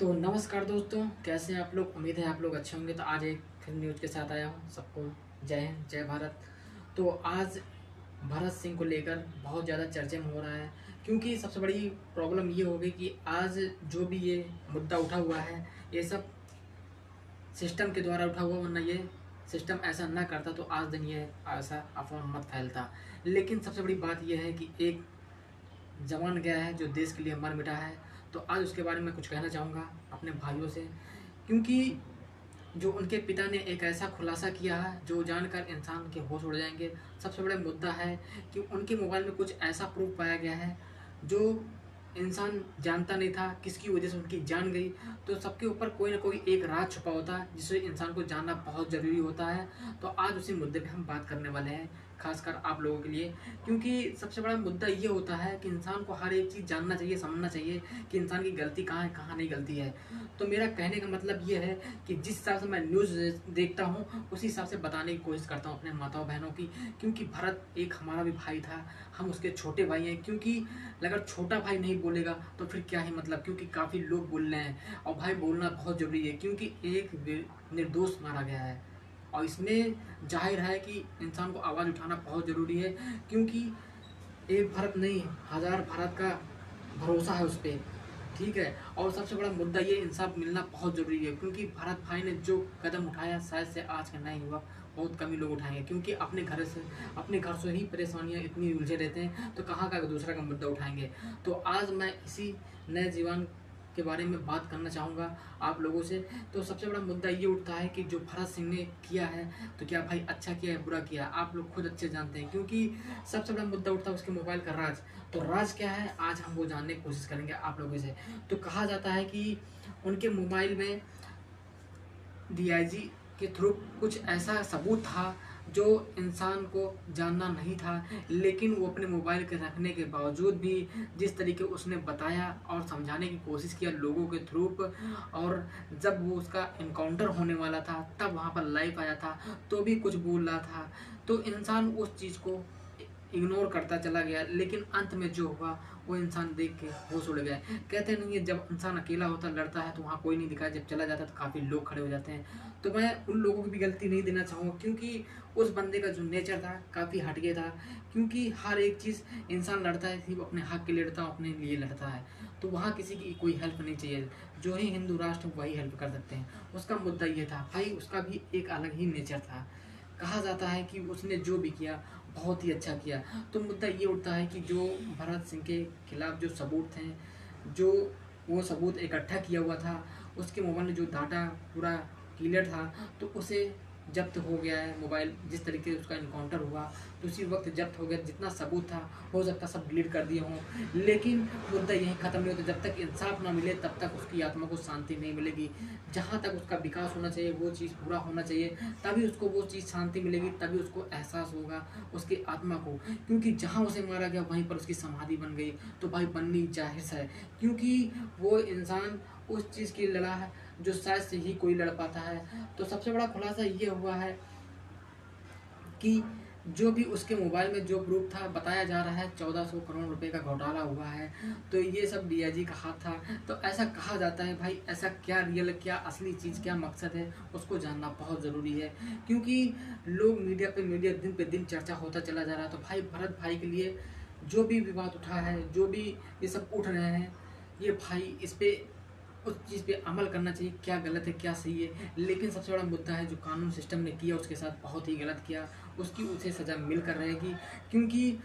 तो नमस्कार दोस्तों, कैसे हैं आप लोग। उम्मीद है आप लोग अच्छे होंगे। तो आज एक फिर न्यूज़ के साथ आया हूँ। सबको जय हिंद, जय भारत। तो आज भरत सिंह को लेकर बहुत ज़्यादा चर्चे में हो रहा है, क्योंकि सबसे बड़ी प्रॉब्लम ये हो गई कि आज जो भी ये मुद्दा उठा हुआ है, ये सब सिस्टम के द्वारा उठा हुआ, वरना ये सिस्टम ऐसा ना करता तो आज दिन ये ऐसा अफवाह मत फैलता। लेकिन सबसे बड़ी बात यह है कि एक जवान गया है जो देश के लिए मर मिटा है। तो आज उसके बारे में कुछ कहना चाहूँगा अपने भाइयों से, क्योंकि जो उनके पिता ने एक ऐसा खुलासा किया है जो जानकर इंसान के होश उड़ जाएंगे। सबसे बड़ा मुद्दा है कि उनके मोबाइल में कुछ ऐसा प्रूफ पाया गया है जो इंसान जानता नहीं था, किसकी वजह से उनकी जान गई। तो सबके ऊपर कोई ना कोई एक राज छुपा होता है जिसे इंसान को जानना बहुत ज़रूरी होता है। तो आज उसी मुद्दे पे हम बात करने वाले हैं, खासकर आप लोगों के लिए, क्योंकि सबसे बड़ा मुद्दा ये होता है कि इंसान को हर एक चीज़ जानना चाहिए, समझना चाहिए कि इंसान की गलती कहाँ है, कहाँ नहीं गलती है। तो मेरा कहने का मतलब ये है कि जिस हिसाब से मैं न्यूज़ देखता हूँ उसी हिसाब से बताने की कोशिश करता हूँ अपने माताओं बहनों की, क्योंकि भरत एक हमारा भी भाई था, हम उसके छोटे भाई हैं। क्योंकि अगर छोटा भाई नहीं बोलेगा तो फिर क्या ही मतलब, क्योंकि काफ़ी लोग बोल रहे हैं और भाई बोलना बहुत ज़रूरी है, क्योंकि एक निर्दोष मारा गया है। और इसमें जाहिर है कि इंसान को आवाज़ उठाना बहुत ज़रूरी है, क्योंकि एक भारत नहीं, हज़ार भारत का भरोसा है उस पर। ठीक है। और सबसे बड़ा मुद्दा ये, इंसाफ मिलना बहुत ज़रूरी है, क्योंकि भारत भाई ने जो कदम उठाया शायद से आज का नहीं हुआ, बहुत कम ही लोग उठाएंगे, क्योंकि अपने घर से ही परेशानियां इतनी उलझे रहते हैं, तो कहाँ का दूसरा का मुद्दा उठाएंगे। तो आज मैं इसी नए जीवन के बारे में बात करना चाहूँगा आप लोगों से। तो सबसे बड़ा मुद्दा ये उठता है कि जो भरत सिंह ने किया है, तो क्या भाई अच्छा किया है, बुरा किया है, आप लोग खुद अच्छे जानते हैं। क्योंकि सबसे बड़ा मुद्दा उठता है उसके मोबाइल का राज। तो राज क्या है, आज हम वो जानने की कोशिश करेंगे आप लोगों से। तो कहा जाता है कि उनके मोबाइल में डीआईजी के थ्रू कुछ ऐसा सबूत था जो इंसान को जानना नहीं था, लेकिन वो अपने मोबाइल के रखने के बावजूद भी जिस तरीके उसने बताया और समझाने की कोशिश किया लोगों के थ्रू, और जब वो उसका इनकाउंटर होने वाला था तब वहाँ पर लाइव आया था तो भी कुछ बोल रहा था। तो इंसान उस चीज़ को इग्नोर करता चला गया, लेकिन अंत में जो हुआ वो इंसान देख के होश उड़ गया। कहते नहीं है, जब इंसान अकेला होता लड़ता है तो वहाँ कोई नहीं दिखाया, जब चला जाता है तो काफ़ी लोग खड़े हो जाते हैं। तो मैं उन लोगों की भी गलती नहीं देना चाहूँगा, क्योंकि उस बंदे का जो नेचर था काफ़ी हटके था। क्योंकि हर एक चीज़ इंसान लड़ता है सिर्फ अपने हक के लिए लड़ता है, अपने लिए लड़ता है। तो वहाँ किसी की कोई हेल्प नहीं चाहिए, जो ही हिंदू राष्ट्र वही हेल्प कर सकते हैं। उसका मुद्दा ये था भाई, उसका भी एक अलग ही नेचर था। कहा जाता है कि उसने जो भी किया बहुत ही अच्छा किया। तो मुद्दा ये उठता है कि जो भरत सिंह के खिलाफ जो सबूत हैं, जो वो सबूत इकट्ठा किया हुआ था, उसके मोबाइल में जो डाटा पूरा क्लियर था, तो उसे जब्त हो गया है मोबाइल। जिस तरीके से उसका इनकाउंटर हुआ तो उसी वक्त जब्त हो गया, जितना सबूत था हो सकता सब डिलीट कर दिए हों। लेकिन मुद्दा यहीं ख़त्म नहीं होता, जब तक इंसाफ ना मिले तब तक उसकी आत्मा को शांति नहीं मिलेगी। जहाँ तक उसका विकास होना चाहिए वो चीज़ पूरा होना चाहिए, तभी उसको वो चीज़ शांति मिलेगी, तभी उसको एहसास होगा उसकी आत्मा को। क्योंकि जहाँ उसे मारा गया वहीं पर उसकी समाधि बन गई, तो भाई बननी जाहिर है, क्योंकि वो इंसान उस चीज़ की लड़ा है जो शायद से ही कोई लड़ पाता है। तो सबसे बड़ा खुलासा ये हुआ है कि जो भी उसके मोबाइल में जो प्रूफ था, बताया जा रहा है 1400 करोड़ रुपए का घोटाला हुआ है, तो ये सब डीआईजी का हाथ था। तो ऐसा कहा जाता है भाई, ऐसा क्या रियल, क्या असली चीज़, क्या मकसद है, उसको जानना बहुत ज़रूरी है। क्योंकि लोग मीडिया दिन पे दिन चर्चा होता चला जा रहा है। तो भाई भरत भाई के लिए जो भी विवाद उठा है, जो भी ये सब उठ रहे हैं, ये भाई इस पे उस चीज़ पे अमल करना चाहिए, क्या गलत है क्या सही है। लेकिन सबसे बड़ा मुद्दा है जो कानून सिस्टम ने किया उसके साथ बहुत ही गलत किया, उसकी उसे सज़ा मिलकर रहेगी। क्योंकि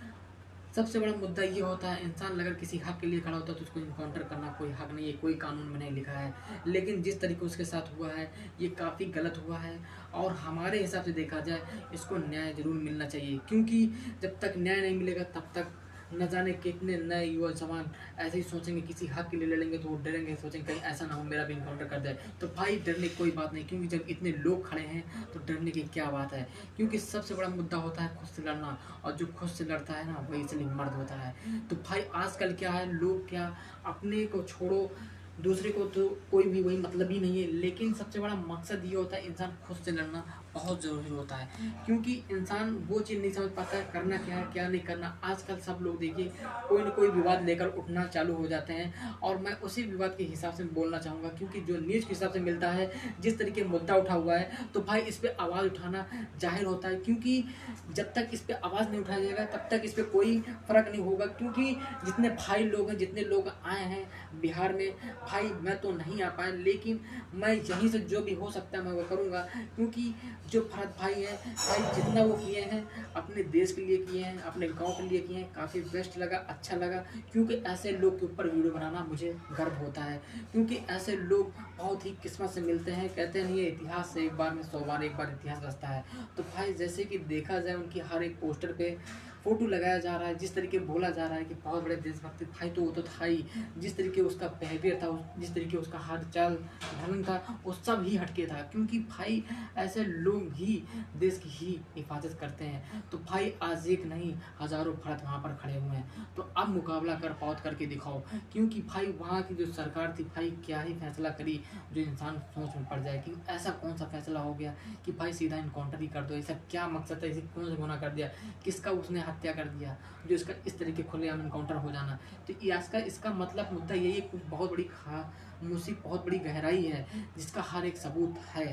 सबसे बड़ा मुद्दा ये होता है, इंसान अगर किसी हक के लिए खड़ा होता है तो उसको इनकाउंटर करना कोई हक नहीं है, कोई कानून में नहीं लिखा है। लेकिन जिस तरीके उसके साथ हुआ है ये काफ़ी गलत हुआ है, और हमारे हिसाब से देखा जाए इसको न्याय जरूर मिलना चाहिए। क्योंकि जब तक न्याय नहीं मिलेगा तब तक न जाने कितने नए युवा जवान ऐसे ही सोचेंगे, किसी हक के लिए लड़ेंगे तो वो डरेंगे, सोचेंगे कहीं ऐसा ना हो मेरा भी इनकाउंटर कर दे। तो भाई डरने की कोई बात नहीं, क्योंकि जब इतने लोग खड़े हैं तो डरने की क्या बात है। क्योंकि सबसे बड़ा मुद्दा होता है खुद से लड़ना, और जो खुद से लड़ता है ना वही असली मर्द होता है। तो भाई आजकल क्या है, लोग क्या, अपने को छोड़ो, दूसरे को तो कोई भी वही मतलब ही नहीं है, लेकिन सबसे बड़ा मकसद ये होता है इंसान खुद से लड़ना बहुत ज़रूरी होता है, क्योंकि इंसान वो चीज़ नहीं समझ पाता है करना क्या है क्या नहीं करना। आजकल सब लोग देखिए कोई ना कोई विवाद लेकर उठना चालू हो जाते हैं, और मैं उसी विवाद के हिसाब से बोलना चाहूँगा, क्योंकि जो न्यूज़ के हिसाब से मिलता है, जिस तरीके मुद्दा उठा हुआ है, तो भाई इस पर आवाज़ उठाना जाहिर होता है, क्योंकि जब तक इस पर आवाज़ नहीं उठाया जाएगा तब तक इस पर कोई फ़र्क नहीं होगा। क्योंकि जितने भाई लोग हैं, जितने लोग आए हैं बिहार में, भाई मैं तो नहीं आ पाया, लेकिन मैं यहीं से जो भी हो सकता है मैं वो करूँगा, क्योंकि जो फरहत भाई है, भाई जितना वो किए हैं अपने देश के लिए किए हैं, अपने गांव के लिए किए हैं, काफ़ी बेस्ट लगा, अच्छा लगा, क्योंकि ऐसे लोग के ऊपर वीडियो बनाना मुझे गर्व होता है, क्योंकि ऐसे लोग बहुत ही किस्मत से मिलते हैं। कहते नहीं है इतिहास से एक बार में 100 बार एक बार इतिहास रचता है। तो भाई जैसे कि देखा जाए उनकी हर एक पोस्टर पे फोटो लगाया जा रहा है, जिस तरीके बोला जा रहा है कि बहुत बड़े देशभक्ति, भाई तो वो तो था ही, जिस तरीके उसका बिहेवियर था, जिस तरीके उसका हाल चाल ढंग था, वो सब ही हटके था, क्योंकि भाई ऐसे लोग ही देश की ही हिफाजत करते हैं। तो भाई आज एक नहीं हजारों भारत वहाँ पर खड़े हुए हैं, तो अब मुकाबला कर पाओ करके दिखाओ, क्योंकि भाई वहाँ की जो सरकार थी भाई क्या ही फैसला करी जो इंसान सोच में पड़ जाए कि ऐसा कौन सा फैसला हो गया कि भाई सीधा इनकाउंटर ही कर दो। ऐसा क्या मकसद है, इसे कौन सा गुनाह कर दिया, किसका उसने हत्या कर दिया जो इसका इस तरीके खुलेआम इनकाउंटर हो जाना। तो इसका मतलब मुद्दा यही है, कुछ बहुत बड़ी खामोशी, बहुत बड़ी गहराई है जिसका हर एक सबूत है।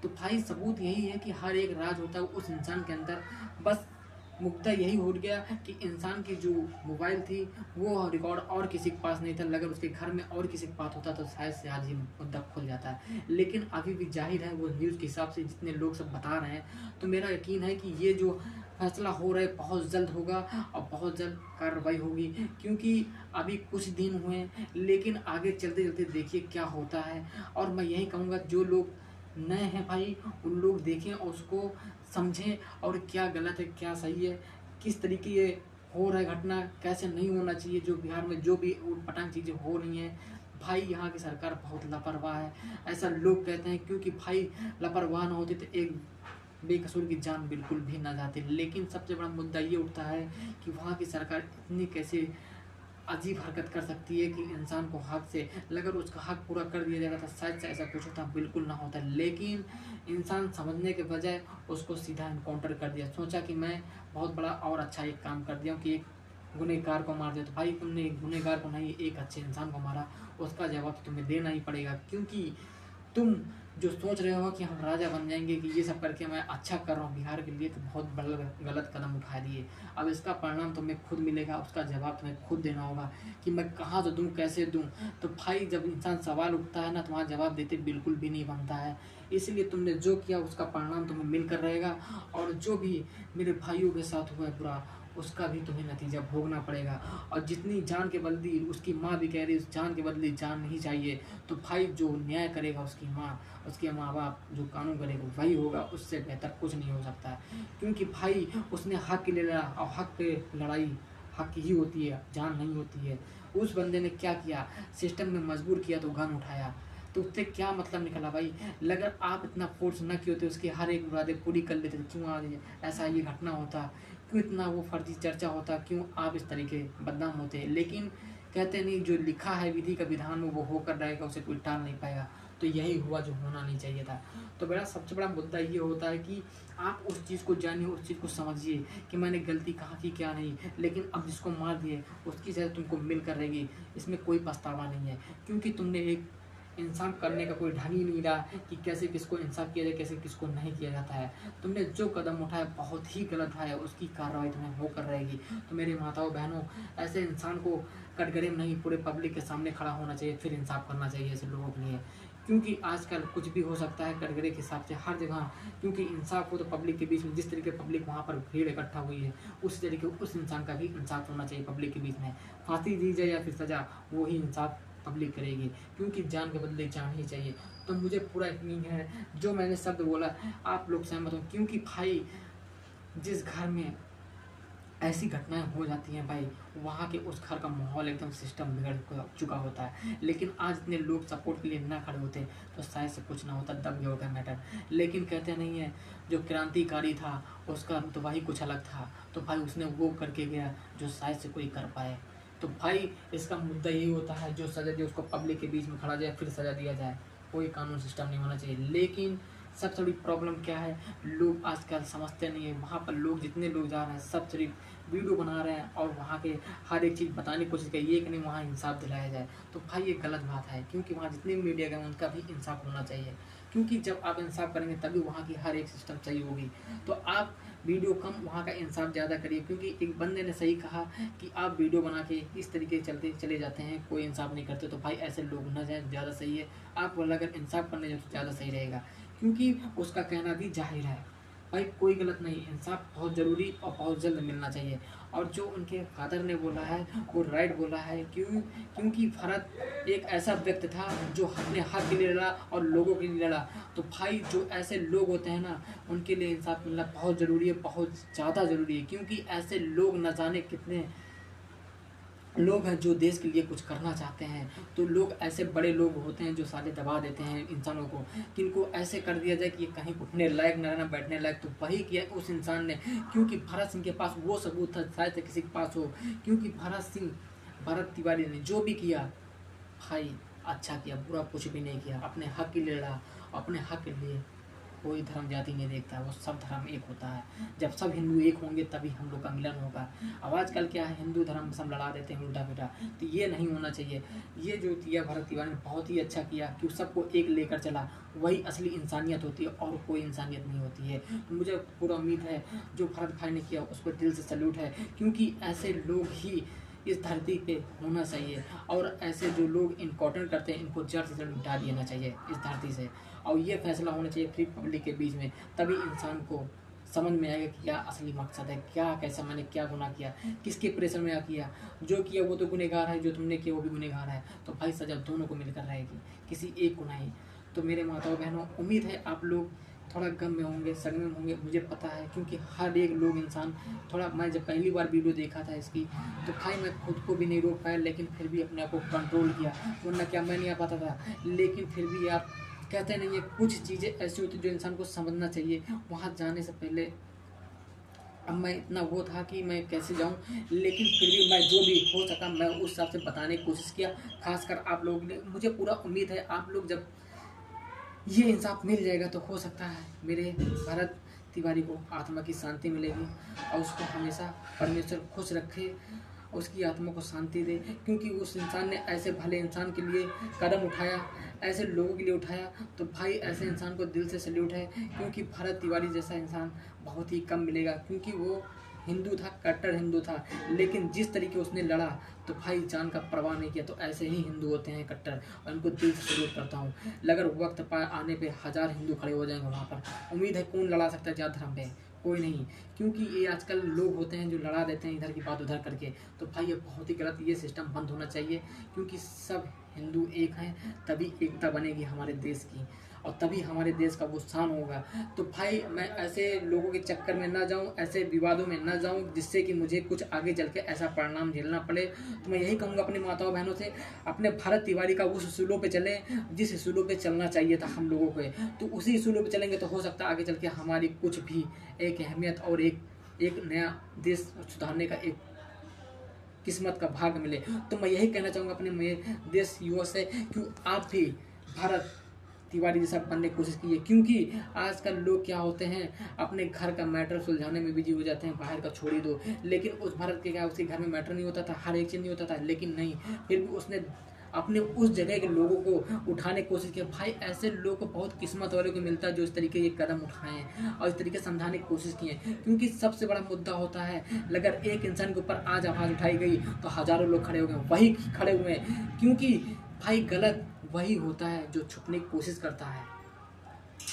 तो भाई सबूत यही है कि हर एक राज होता है उस इंसान के अंदर। बस मुद्दा यही हो गया कि इंसान की जो मोबाइल थी वो रिकॉर्ड और किसी के पास नहीं था, अगर उसके घर में और किसी के पास होता तो शायद से आज ही मुद्दा खुल जाता है। लेकिन अभी भी जाहिर है वो न्यूज़ के हिसाब से जितने लोग सब बता रहे हैं, तो मेरा यकीन है कि ये जो फैसला हो रहा है बहुत जल्द होगा और बहुत जल्द कार्रवाई होगी, क्योंकि अभी कुछ दिन हुए, लेकिन आगे चलते चलते देखिए क्या होता है। और मैं यही कहूँगा जो लोग नए हैं भाई उन लोग देखें और उसको समझें, और क्या गलत है क्या सही है, किस तरीके ये हो रहा है घटना, कैसे नहीं होना चाहिए, जो बिहार में जो भी उटपटांग चीज़ें हो रही हैं। भाई यहाँ की सरकार बहुत लापरवाह है, ऐसा लोग कहते हैं, क्योंकि भाई लापरवाह ना होती तो एक बेकसूर की जान बिल्कुल भी ना जाती। लेकिन सबसे बड़ा मुद्दा ये उठता है कि वहाँ की सरकार इतनी कैसे अजीब हरकत कर सकती है कि इंसान को हक से, अगर उसका हक पूरा कर दिया जाता था शायद से ऐसा कुछ होता बिल्कुल ना होता, लेकिन इंसान समझने के बजाय उसको सीधा इनकाउंटर कर दिया। सोचा कि मैं बहुत बड़ा और अच्छा एक काम कर दिया कि एक गुनहगार को मार दिया। तो भाई तुमने एक गुनहगार को नहीं एक अच्छे इंसान को मारा, उसका जवाब तो तुम्हें देना ही पड़ेगा, क्योंकि तुम जो सोच रहे हो कि हम राजा बन जाएंगे कि ये सब करके मैं अच्छा कर रहा हूँ बिहार के लिए, तो बहुत बड़ा गलत कदम उठा दिए। अब इसका परिणाम तुम्हें खुद मिलेगा, उसका जवाब तुम्हें खुद देना होगा कि मैं कहाँ से दूँ कैसे दूँ। तो भाई जब इंसान सवाल उठता है ना तो वहाँ जवाब देते बिल्कुल भी नहीं बनता है। इसलिए तुमने जो किया उसका परिणाम तुम्हें मिलकर रहेगा, और जो भी मेरे भाइयों के साथ हुआ है बुरा उसका भी तुम्हें नतीजा भोगना पड़ेगा। और जितनी जान के बदली उसकी माँ भी कह रही उस जान के बदले जान नहीं चाहिए, तो भाई जो न्याय करेगा उसकी माँ, उसके माँ बाप, जो कानून करेगा वही होगा, उससे बेहतर कुछ नहीं हो सकता है। क्योंकि भाई उसने हक के लिए लड़ा, और हक पे लड़ाई हक ही होती है, जान नहीं होती है। उस बंदे ने क्या किया, सिस्टम में मजबूर किया तो गन उठाया, तो उससे क्या मतलब निकला भाई। अगर आप इतना फोर्स न किए होते, उसकी हर एक मुरादें पूरी कर लेते, क्यों आज ऐसा ये घटना होता, क्यों इतना वो फर्जी चर्चा होता, क्यों आप इस तरीके बदनाम होते। लेकिन कहते नहीं जो लिखा है विधि का विधान में वो होकर रहेगा, उसे कोई टाल नहीं पाएगा। तो यही हुआ जो होना नहीं चाहिए था। तो मेरा सबसे बड़ा मुद्दा ये होता है कि आप उस चीज़ को जानिए, उस चीज़ को समझिए कि मैंने गलती कहाँ की क्या नहीं, लेकिन अब जिसको मार दिए उसकी सज़ा तुमको मिल कर रहेगी, इसमें कोई पछतावा नहीं है। क्योंकि तुमने एक इंसान करने का कोई ढंग ही नहीं रहा कि कैसे किसको इंसाफ किया जाए, कैसे किसको नहीं किया जाता है। तुमने जो कदम उठाया बहुत ही गलत है, उसकी कार्रवाई तुम्हें होकर रहेगी। तो मेरे माताओं बहनों, ऐसे इंसान को कटघरे में नहीं पूरे पब्लिक के सामने खड़ा होना चाहिए, फिर इंसाफ करना चाहिए ऐसे लोगों के लिए। क्योंकि आजकल कुछ भी हो सकता है कटघरे के हिसाब से हर जगह, क्योंकि इंसाफ हो तो पब्लिक के बीच में, जिस तरीके पब्लिक वहाँ पर भीड़ इकट्ठा हुई है उस तरीके उस इंसान का भी इंसाफ होना चाहिए पब्लिक के बीच में। फांसी दी जाए या फिर सज़ा, वो ही इंसाफ पब्लिक करेगी, क्योंकि जान के बदले जान ही चाहिए। तो मुझे पूरा यकीन है जो मैंने शब्द बोला आप लोग सहमत हो, क्योंकि भाई जिस घर में ऐसी घटनाएं हो जाती हैं भाई, वहाँ के उस घर का माहौल एकदम सिस्टम बिगड़ चुका होता है। लेकिन आज इतने लोग सपोर्ट के लिए ना खड़े होते तो शायद से कुछ ना होता, दब गया होता मैटर। लेकिन कहते नहीं है जो क्रांतिकारी था उसका तो वही कुछ अलग था, तो भाई उसने वो करके गया जो शायद से कोई कर पाए। तो भाई इसका मुद्दा यही होता है, जो सज़ा दिया उसको पब्लिक के बीच में खड़ा जाए फिर सज़ा दिया जाए, कोई कानून सिस्टम नहीं होना चाहिए। लेकिन सबसे बड़ी प्रॉब्लम क्या है, लोग आजकल समझते नहीं है। वहाँ पर लोग जितने लोग जा रहे हैं सब सिर्फ वीडियो बना रहे हैं और वहाँ के हर एक चीज़ बताने की कोशिश की, ये कि नहीं वहाँ इंसाफ दिलाया जाए। तो भाई ये गलत बात है, क्योंकि वहाँ जितने भी मीडिया गए उनका भी इंसाफ होना चाहिए, क्योंकि जब आप इंसाफ करेंगे तभी वहाँ की हर एक सिस्टम सही होगी। तो आप वीडियो कम, वहाँ का इंसाफ ज़्यादा करिए, क्योंकि एक बंदे ने सही कहा कि आप वीडियो बना के इस तरीके से चलते चले जाते हैं, कोई इंसाफ नहीं करते। तो भाई ऐसे लोग न जाएं, ज़्यादा सही है। आप बोला अगर इंसाफ करने जाओ तो ज़्यादा सही रहेगा, क्योंकि उसका कहना भी जाहिर है। भाई कोई गलत नहीं, इंसाफ बहुत ज़रूरी और बहुत जल्द मिलना चाहिए। और जो उनके फादर ने बोला है वो राइट बोला है, क्योंकि भरत एक ऐसा व्यक्ति था जो अपने हक के लिए लड़ा और लोगों के लिए लड़ा। तो भाई जो ऐसे लोग होते हैं ना, उनके लिए इंसाफ मिलना बहुत ज़रूरी है, बहुत ज़्यादा ज़रूरी है, क्योंकि ऐसे लोग न जाने कितने लोग हैं जो देश के लिए कुछ करना चाहते हैं। तो लोग ऐसे बड़े लोग होते हैं जो साले दबा देते हैं इंसानों को, किनको ऐसे कर दिया जाए कि ये कहीं उठने लायक न रहना, बैठने लायक। तो वही किया उस इंसान ने, क्योंकि भरत सिंह के पास वो सबूत था, शायद से किसी के पास हो, क्योंकि भरत तिवारी ने जो भी किया भाई अच्छा किया, बुरा कुछ भी नहीं किया, अपने हक के लिए लड़ा। अपने हक के लिए कोई धर्म जाति नहीं देखता, वो सब धर्म एक होता है। जब सब हिंदू एक होंगे तभी हम लोग का मिलन होगा। अब आजकल क्या है, हिंदू धर्म सब लड़ा देते हैं उल्टा पुल्टा, तो ये नहीं होना चाहिए। ये जो किया भरत तिवारी ने बहुत ही अच्छा किया कि सबको एक लेकर चला, वही असली इंसानियत होती है और कोई इंसानियत नहीं होती है। तो मुझे पूरा उम्मीद है जो भरत भाई ने किया उसको दिल से सैल्यूट है, क्योंकि ऐसे लोग ही इस धरती पे होना चाहिए। और ऐसे जो लोग इनकॉर्डन करते हैं इनको जड़ से जड़ मिटा देना चाहिए इस धरती से। और ये फैसला होना चाहिए फ्री पब्लिक के बीच में, तभी इंसान को समझ में आएगा कि क्या असली मकसद है, क्या कैसा मैंने क्या गुनाह किया, किसके प्रेशर में किया। जो किया वो तो गुनहगार है, जो तुमने किया वो भी गुनहगार है। तो भाई सजा दोनों को मिलकर रहेगी, किसी एक को नहीं। तो मेरे माताओं बहनों, उम्मीद है आप लोग थोड़ा गम में होंगे, सदमे में होंगे, मुझे पता है, क्योंकि हर एक लोग इंसान थोड़ा, मैं जब पहली बार वीडियो देखा था इसकी तो भाई मैं खुद को भी नहीं रोक पाया, लेकिन फिर भी अपने आप को कंट्रोल किया, वरना क्या मैं नहीं आ पाता था। लेकिन फिर भी यार कहते नहीं है, कुछ चीज़ें ऐसी होती जो इंसान को समझना चाहिए वहाँ जाने से पहले। अब मैं इतना वो था कि मैं कैसे जाऊं, लेकिन फिर भी मैं जो भी हो सका मैं उस हिसाब से बताने की कोशिश किया। खासकर आप लोगों ने, मुझे पूरा उम्मीद है आप लोग जब ये इंसाफ मिल जाएगा तो हो सकता है मेरे भरत तिवारी को आत्मा की शांति मिलेगी, और उसको हमेशा परमेश्वर खुश रखे, उसकी आत्मा को शांति दे, क्योंकि उस इंसान ने ऐसे भले इंसान के लिए कदम उठाया, ऐसे लोगों के लिए उठाया। तो भाई ऐसे इंसान को दिल से सैल्यूट है, क्योंकि भरत तिवारी जैसा इंसान बहुत ही कम मिलेगा, क्योंकि वो हिंदू था, कट्टर हिंदू था, लेकिन जिस तरीके उसने लड़ा तो भाई जान का परवाह नहीं किया। तो ऐसे ही हिंदू होते हैं कट्टर, और इनको दिल से सैल्यूट करता हूँ। अगर वक्त पर आने पे 1000 हिंदू खड़े हो जाएंगे वहाँ पर, उम्मीद है कौन लड़ा सकता है जात धर्म पे, कोई नहीं। क्योंकि ये आजकल लोग होते हैं जो लड़ा देते हैं इधर की बात उधर करके। तो भाई ये बहुत ही गलत, ये सिस्टम बंद होना चाहिए, क्योंकि सब हिंदू एक हैं, तभी एकता बनेगी हमारे देश की, और तभी हमारे देश का वो शान होगा। तो भाई मैं ऐसे लोगों के चक्कर में ना जाऊं, ऐसे विवादों में ना जाऊं जिससे कि मुझे कुछ आगे चल के ऐसा परिणाम झेलना पड़े। तो मैं यही कहूँगा अपनी माताओं बहनों से, अपने भरत तिवारी का उस उसूलों पे चलें जिस उसूलों पे चलना चाहिए था हम लोगों को, तो उसी उसूलों पे चलेंगे तो हो सकता है आगे चल के हमारी कुछ भी एक अहमियत और एक नया देश सुधारने का एक किस्मत का भाग मिले। तो मैं यही कहना चाहूँगा अपने मेरे देश युवा से कि आप भी भारत तिवारी जैसा बनने की कोशिश कीजिए, क्योंकि आजकल लोग क्या होते हैं अपने घर का मैटर सुलझाने में बिजी हो जाते हैं, बाहर का छोड़ ही दो। लेकिन उस भारत के क्या उसके घर में मैटर नहीं होता था, हर एक चीज़ नहीं होता था, लेकिन नहीं, फिर भी उसने अपने उस जगह के लोगों को उठाने की कोशिश की। भाई ऐसे लोग को बहुत किस्मत वालों को मिलता है जो इस तरीके ये कदम उठाएं और इस तरीके समझाने की कोशिश की है। क्योंकि सबसे बड़ा मुद्दा होता है, अगर एक इंसान के ऊपर आज आवाज़ उठाई गई तो हज़ारों लोग खड़े हो गए, वही खड़े हुए हैं। क्योंकि भाई गलत वही होता है जो छुपने की कोशिश करता है।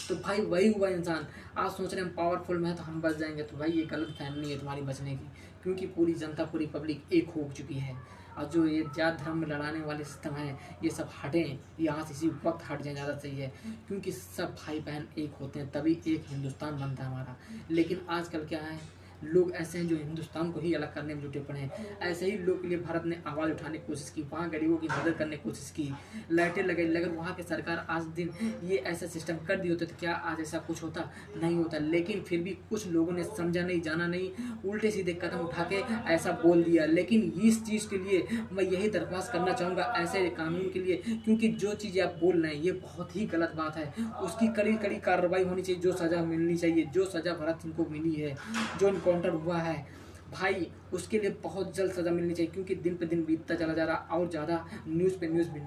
तो भाई वही हुआ इंसान, आज सोच रहे हैं हम पावरफुल में है तो हम बच जाएंगे। तो भाई ये गलत फहमी है तुम्हारी बचने की, क्योंकि पूरी जनता पूरी पब्लिक एक हो चुकी है। और जो ये जात धर्म में लड़ाने वाले सिस्टम है ये सब हटें, यहाँ से इसी वक्त हट जाए ज़्यादा सही है, क्योंकि सब भाई बहन एक होते हैं तभी एक हिंदुस्तान बनता है हमारा। लेकिन आजकल क्या है, लोग ऐसे हैं जो हिंदुस्तान को ही अलग करने में जुटे पड़े हैं। ऐसे ही लोग के लिए भारत ने आवाज़ उठाने की कोशिश की, वहाँ गरीबों की मदद करने की कोशिश की, लाइटें लगाई। अगर वहाँ की सरकार आज दिन ये ऐसा सिस्टम कर दी होते तो क्या आज ऐसा कुछ होता? नहीं होता। लेकिन फिर भी कुछ लोगों ने समझा नहीं, जाना नहीं, उल्टे सीधे कदम उठा के ऐसा बोल दिया। लेकिन इस चीज़ के लिए मैं यही दरख्वास्त करना चाहूँगा ऐसे कानून के लिए, क्योंकि जो चीज़ें आप बोल रहे हैं ये बहुत ही गलत बात है। उसकी कड़ी कड़ी कार्रवाई होनी चाहिए, जो सज़ा मिलनी चाहिए, जो सज़ा भरत सिंह को मिली है, जो इनकाउंटर हुआ है भाई, उसके लिए बहुत जल्द सज़ा मिलनी चाहिए। क्योंकि दिन पे दिन बीतता चला जा रहा और ज़्यादा न्यूज़ पे न्यूज़ भी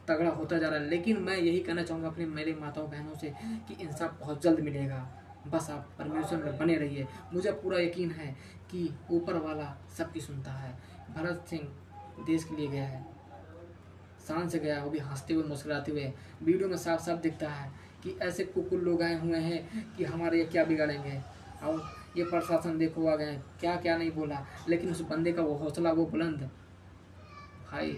तगड़ा होता जा रहा है। लेकिन मैं यही कहना चाहूँगा अपने मेरे माताओं बहनों से कि इंसाफ बहुत जल्द मिलेगा। बस आप परमेश्वर में बने रहिए। मुझे पूरा यकीन है कि ऊपर वाला सबकी सुनता है। भरत सिंह देश के लिए गया है, शान से गया, वो भी हंसते हुए मुस्कुराते हुए। वीडियो में साफ साफ दिखता है कि ऐसे कुकुर लोग आए हुए हैं कि हमारे ये क्या बिगाड़ेंगे, और ये प्रशासन देखो आ गए, क्या क्या नहीं बोला। लेकिन उस बंदे का वो हौसला, वो बुलंद भाई,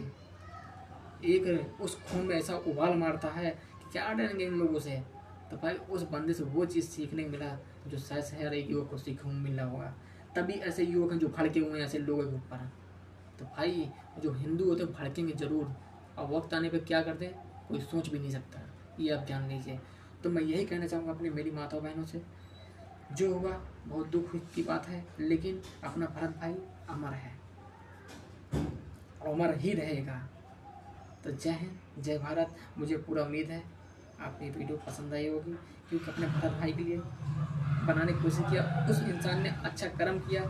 एक उस खून में ऐसा उबाल मारता है कि क्या डरेंगे इन लोगों से। तो भाई उस बंदे से वो चीज़ सीखने को मिला जो शायद हर एक युवक को सीखने को मिला होगा। तभी ऐसे युवक हैं जो भड़के हुए हैं ऐसे लोगों के ऊपर। तो भाई जो हिंदू होते हैं भड़केंगे जरूर, और वक्त आने पर क्या करते हैं कोई सोच भी नहीं सकता, ये आप जान लीजिए। तो मैं यही कहना चाहूँगा अपनी मेरी माताओं बहनों से, जो हुआ बहुत दुख की बात है, लेकिन अपना भरत भाई अमर है, अमर ही रहेगा। तो जय हिंद, जय भारत। मुझे पूरा उम्मीद है आपको ये वीडियो पसंद आई होगी, क्योंकि अपने भरत भाई के लिए बनाने की कोशिश किया। उस इंसान ने अच्छा कर्म किया,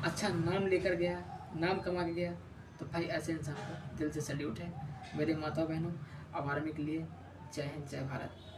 अच्छा नाम लेकर गया, नाम कमा के गया। तो भाई ऐसे इंसान को दिल से सैल्यूट है। मेरे माता बहनों, अब आर्मी के लिए जय हिंद, जय भारत।